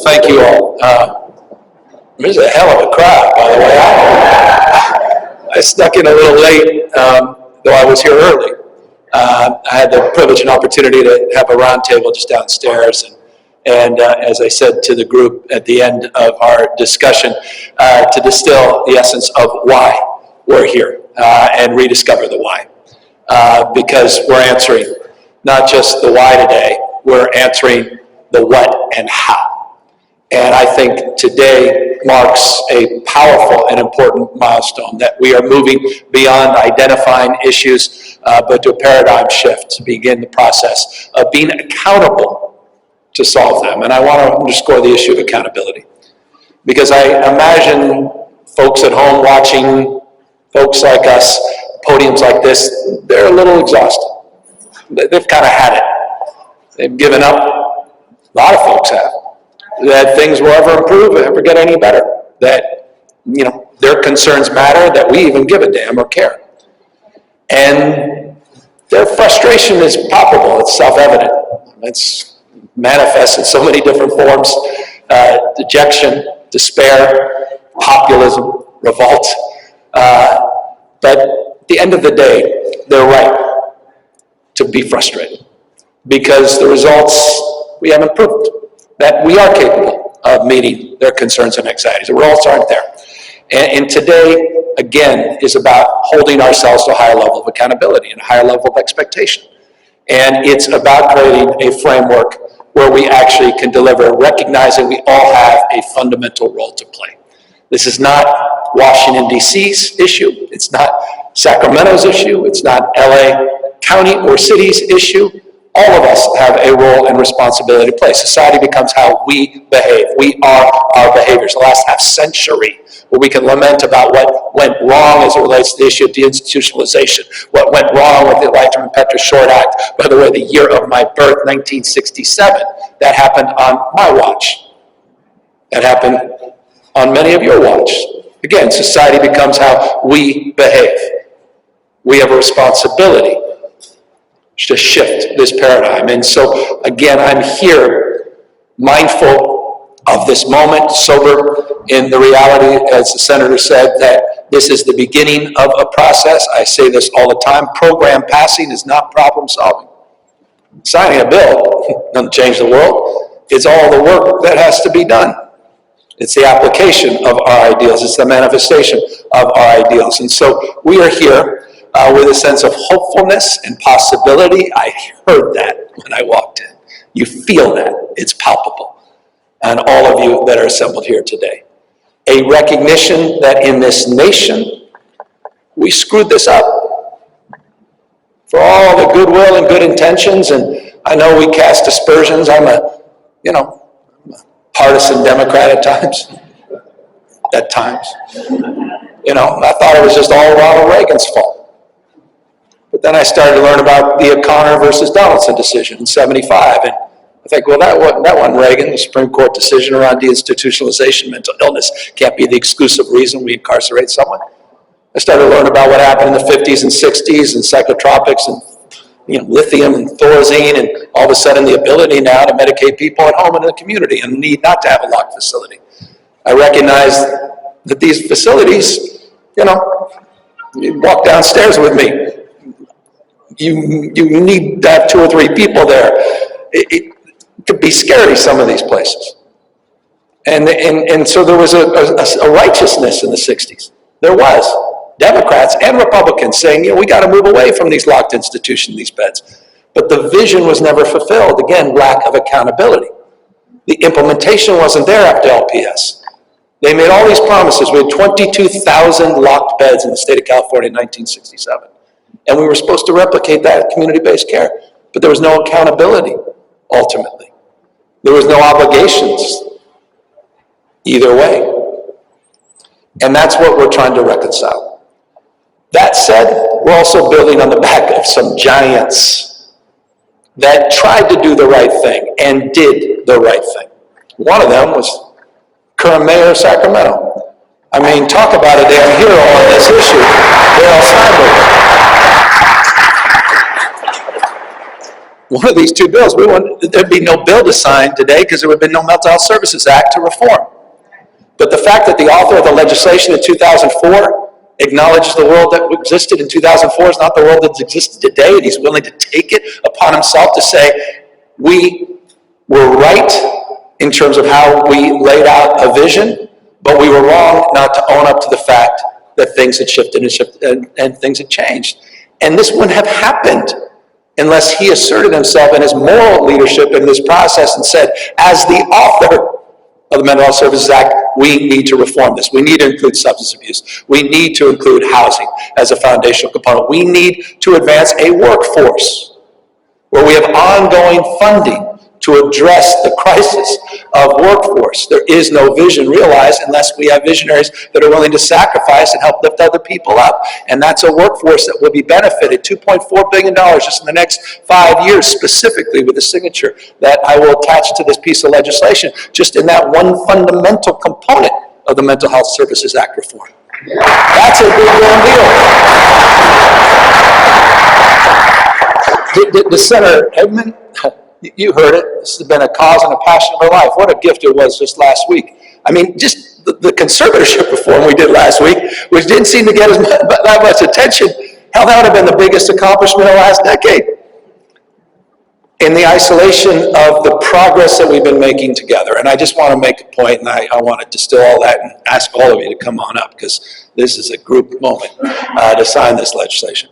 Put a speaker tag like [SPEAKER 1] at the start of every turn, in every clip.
[SPEAKER 1] Thank you all. There's a hell of a crowd, by the way. I snuck in a little late, though I was here early. I had the privilege and opportunity to have a roundtable just downstairs, and as I said to the group at the end of our discussion, to distill the essence of why we're here and rediscover the why. Because we're answering not just the why today, we're answering the what and how. And I think today marks a powerful and important milestone that we are moving beyond identifying issues, but to a paradigm shift to begin the process of being accountable to solve them. And I want to underscore the issue of accountability, because I imagine folks at home watching folks like us, podiums like this, they're a little exhausted. They've kind of had it. They've given up. A lot of folks have. That things will ever improve, ever get any better. That, you know, their concerns matter, that we even give a damn or care. And their frustration is palpable, it's self-evident. It's manifests in so many different forms: dejection, despair, populism, revolt. But at the end of the day, they're right to be frustrated, because the results we haven't proved that we are capable of meeting their concerns and anxieties. The results aren't there. And today, again, is about holding ourselves to a higher level of accountability and a higher level of expectation. And it's about creating a framework where we actually can deliver, recognizing we all have a fundamental role to play. This is not Washington, D.C.'s issue. It's not Sacramento's issue. It's not L.A. County or city's issue. All of us have a role and responsibility to play. Society becomes how we behave. We are our behaviors. The last half century, where we can lament about what went wrong as it relates to the issue of deinstitutionalization, what went wrong with the Elijah and Petra Short Act. By the way, the year of my birth, 1967, that happened on my watch. That happened on many of your watch. Again, society becomes how we behave. We have a responsibility to shift this paradigm. And so, again, I'm here mindful of this moment, sober in the reality, as the senator said, that this is the beginning of a process. I say this all the time: program passing is not problem solving. Signing a bill doesn't change the world. It's all the work that has to be done. It's the application of our ideals. It's the manifestation of our ideals. And so we are here with a sense of hopefulness and possibility. I heard that when I walked in. You feel that. It's palpable. And all of you that are assembled here today. A recognition that in this nation, we screwed this up. For all the goodwill and good intentions, and I know we cast aspersions. I'm a partisan Democrat at times. At times. I thought it was just all Ronald Reagan's fault. But then I started to learn about the O'Connor versus Donaldson decision in '75, and I think, well, that wasn't Reagan. The Supreme Court decision around deinstitutionalization, mental illness can't be the exclusive reason we incarcerate someone. I started to learn about what happened in the 50s and 60s and psychotropics and lithium and thorazine, and all of a sudden the ability now to medicate people at home and in the community and the need not to have a locked facility. I recognized that these facilities, you walk downstairs with me. You need to have 2 or 3 people there. It could be scary, some of these places. And so there was a righteousness in the 60s. There was. Democrats and Republicans saying, we got to move away from these locked institutions, these beds. But the vision was never fulfilled. Again, lack of accountability. The implementation wasn't there after LPS. They made all these promises. We had 22,000 locked beds in the state of California in 1967. And we were supposed to replicate that community-based care. But there was no accountability, ultimately. There was no obligations either way. And that's what we're trying to reconcile. That said, we're also building on the back of some giants that tried to do the right thing and did the right thing. One of them was current mayor of Sacramento. I mean, talk about a damn hero on this issue, Darrell Steinberg. one of these two bills. There'd be no bill to sign today because there would have been no Mental Health Services Act to reform. But the fact that the author of the legislation in 2004 acknowledged the world that existed in 2004 is not the world that existed today, and he's willing to take it upon himself to say, we were right in terms of how we laid out a vision, but we were wrong not to own up to the fact that things had shifted and things had changed. And this wouldn't have happened unless he asserted himself in his moral leadership in this process and said, as the author of the Mental Health Services Act, we need to reform this. We need to include substance abuse. We need to include housing as a foundational component. We need to advance a workforce where we have ongoing funding to address the crisis of workforce. There is no vision realized unless we have visionaries that are willing to sacrifice and help lift other people up. And that's a workforce that will be benefited, $2.4 billion just in the next 5 years, specifically with a signature that I will attach to this piece of legislation, just in that one fundamental component of the Mental Health Services Act reform. That's a big damn deal. The Senator Edmund, you heard it. This has been a cause and a passion of her life. What a gift it was just last week. I mean, just the conservatorship reform we did last week, which didn't seem to get that much attention. Hell, that would have been the biggest accomplishment of the last decade. In the isolation of the progress that we've been making together, and I just want to make a point, and I want to distill all that and ask all of you to come on up, because this is a group moment to sign this legislation.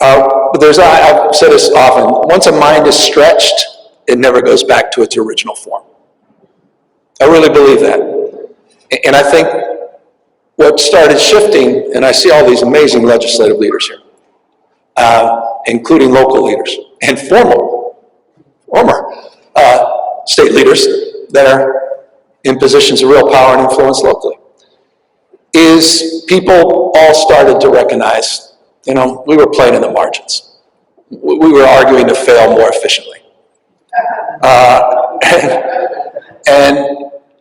[SPEAKER 1] But I've said this often, once a mind is stretched, it never goes back to its original form. I really believe that. And I think what started shifting, and I see all these amazing legislative leaders here, including local leaders and former state leaders that are in positions of real power and influence locally, is people all started to recognize, we were playing in the margins. We were arguing to fail more efficiently.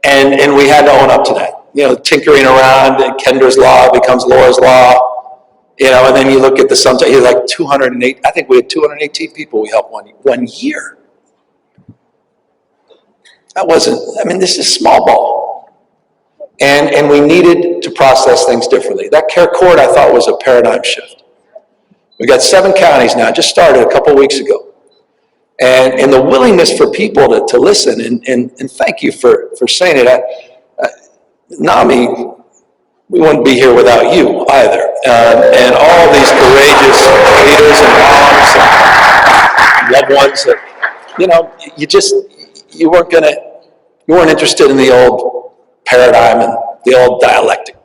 [SPEAKER 1] And we had to own up to that. Tinkering around, and Kendra's law becomes Laura's law, and then you look at sometimes you're like 208, I think we had 218 people we helped one year. That wasn't, this is small ball. And we needed to process things differently. That care court, I thought, was a paradigm shift. We got 7 counties now, just started a couple weeks ago. And the willingness for people to listen, and thank you for saying it. NAMI, we wouldn't be here without you either. And all these courageous leaders and moms and loved ones that, you weren't interested in the old paradigm and the old dialectic.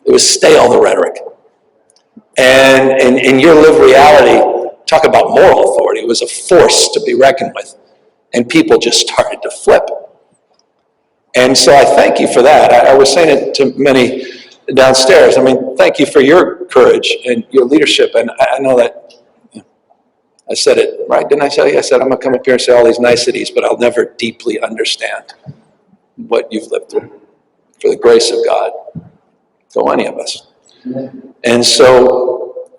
[SPEAKER 1] It was stale, the rhetoric. And in your lived reality, talk about moral authority. It was a force to be reckoned with. And people just started to flip. And so I thank you for that. I was saying it to many downstairs. Thank you for your courage and your leadership. And I know that I said it, right? Didn't I tell you? I said, I'm going to come up here and say all these niceties, but I'll never deeply understand what you've lived through. For the grace of God. So any of us. And so,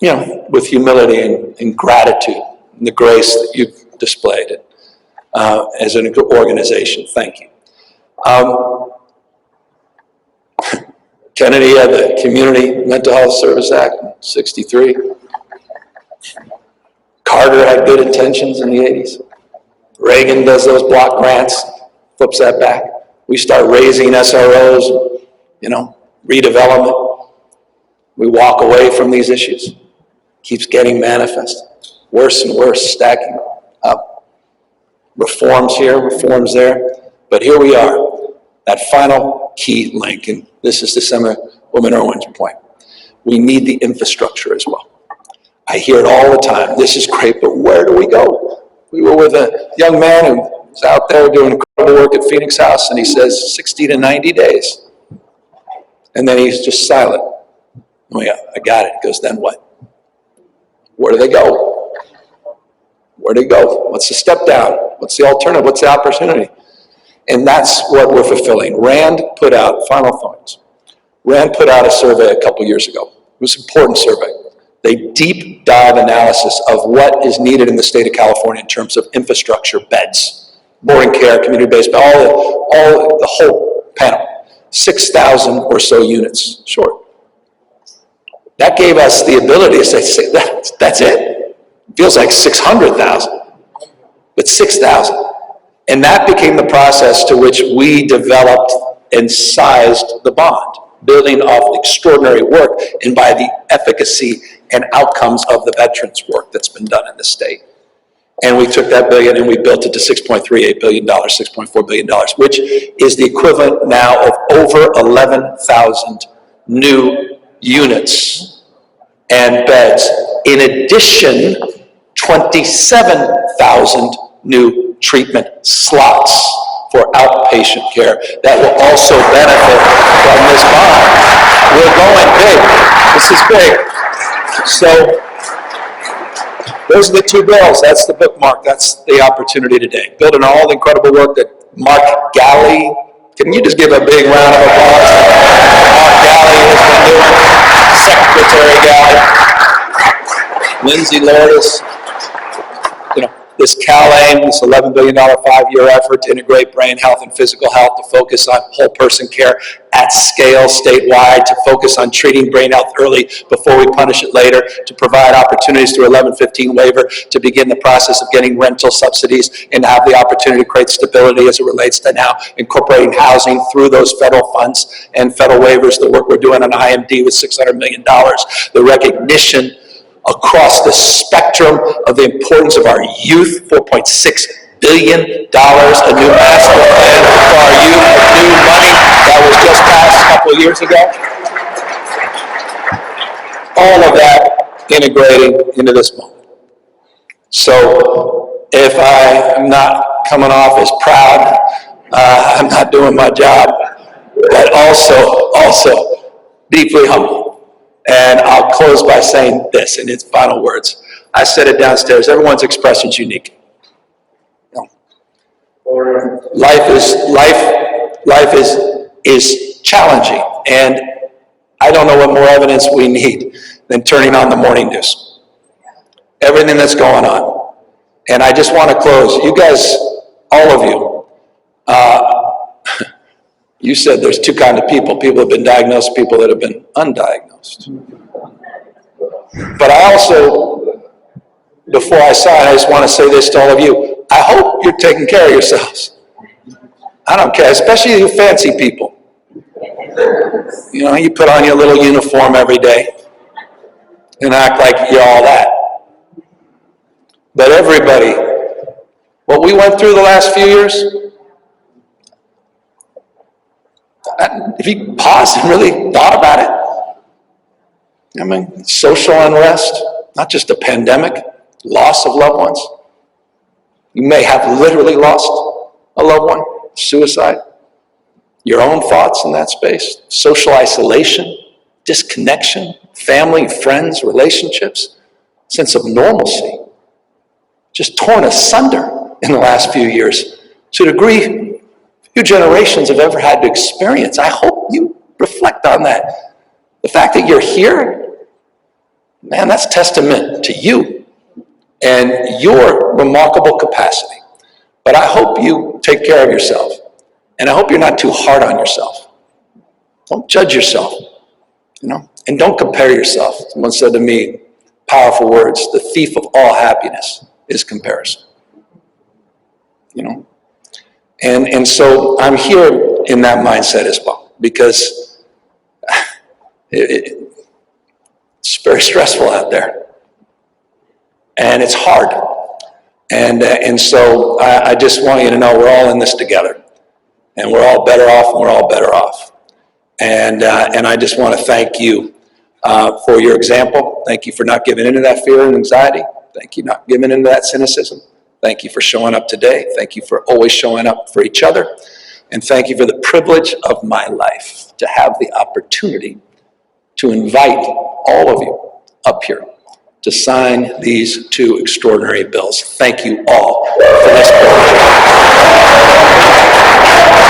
[SPEAKER 1] with humility and gratitude and the grace that you've displayed as an organization, thank you. Kennedy had the Community Mental Health Service Act in '63. Carter had good intentions in the '80s. Reagan does those block grants, flips that back. We start raising SROs, redevelopment. We walk away from these issues. Keeps getting manifest. Worse and worse, stacking up. Reforms here, reforms there. But here we are, that final key link, and this is Assemblywoman Irwin's point. We need the infrastructure as well. I hear it all the time. This is great, but where do we go? We were with a young man who was out there doing incredible work at Phoenix House, and he says 60 to 90 days. And then he's just silent. Oh yeah, I got it. He goes, then what? Where do they go? Where do they go? What's the step down? What's the alternative? What's the opportunity? And that's what we're fulfilling. Rand put out, final thoughts. Rand put out a survey a couple years ago. It was an important survey. They deep dive analysis of what is needed in the state of California in terms of infrastructure, beds, boarding care, community-based, all the whole panel. 6,000 or so units short. That gave us the ability to say, that's it? Feels like 600,000, but 6,000. And that became the process to which we developed and sized the bond, building off extraordinary work and by the efficacy and outcomes of the veterans work that's been done in the state. And we took that billion and we built it to $6.38 billion, $6.4 billion, which is the equivalent now of over 11,000 new units and beds. In addition, 27,000 new treatment slots for outpatient care that will also benefit from this bond. We're going big. This is big. So those are the two bills. That's the bookmark. That's the opportunity today. Building all the incredible work that Mark Galley, can you just give a big round of applause? Mark Galley has been doing, Secretary Galley, Lindsay Lourdes, this CalAIM, this $11 billion 5-year effort to integrate brain health and physical health, to focus on whole person care at scale statewide, to focus on treating brain health early before we punish it later, to provide opportunities through 1115 waiver to begin the process of getting rental subsidies and have the opportunity to create stability as it relates to now incorporating housing through those federal funds and federal waivers, the work we're doing on IMD with $600 million, the recognition across the spectrum of the importance of our youth, $4.6 billion, a new master plan for our youth, new money that was just passed a couple of years ago. All of that integrating into this moment. So if I am not coming off as proud, I'm not doing my job, but also deeply humble. And I'll close by saying this in its final words. I said it downstairs, everyone's expression is unique. Life is challenging, and I don't know what more evidence we need than turning on the morning news. Everything that's going on. And I just want to close. You guys, all of you, you said there's two kinds of people who have been diagnosed, people that have been undiagnosed. But I also, before I sign, I just want to say this to all of you. I hope you're taking care of yourselves. I don't care, especially you fancy people. You know, you put on your little uniform every day and act like you're all that. But everybody, what we went through the last few years, if you paused and really thought about it, I mean, social unrest, not just a pandemic, loss of loved ones. You may have literally lost a loved one, suicide, your own thoughts in that space, social isolation, disconnection, family, friends, relationships, sense of normalcy, just torn asunder in the last few years to a degree few generations have ever had to experience. I hope you reflect on that. The fact that you're here, man, that's testament to you and your remarkable capacity. But I hope you take care of yourself. And I hope you're not too hard on yourself. Don't judge yourself, and don't compare yourself. Someone said to me, powerful words, the thief of all happiness is comparison. And so I'm here in that mindset as well, because it's very stressful out there. And it's hard. And so I just want you to know we're all in this together. And we're all better off, and we're all better off. And I just want to thank you for your example. Thank you for not giving into that fear and anxiety. Thank you for not giving into that cynicism. Thank you for showing up today. Thank you for always showing up for each other. And thank you for the privilege of my life to have the opportunity to invite all of you up here to sign these two extraordinary bills. Thank you all for this privilege.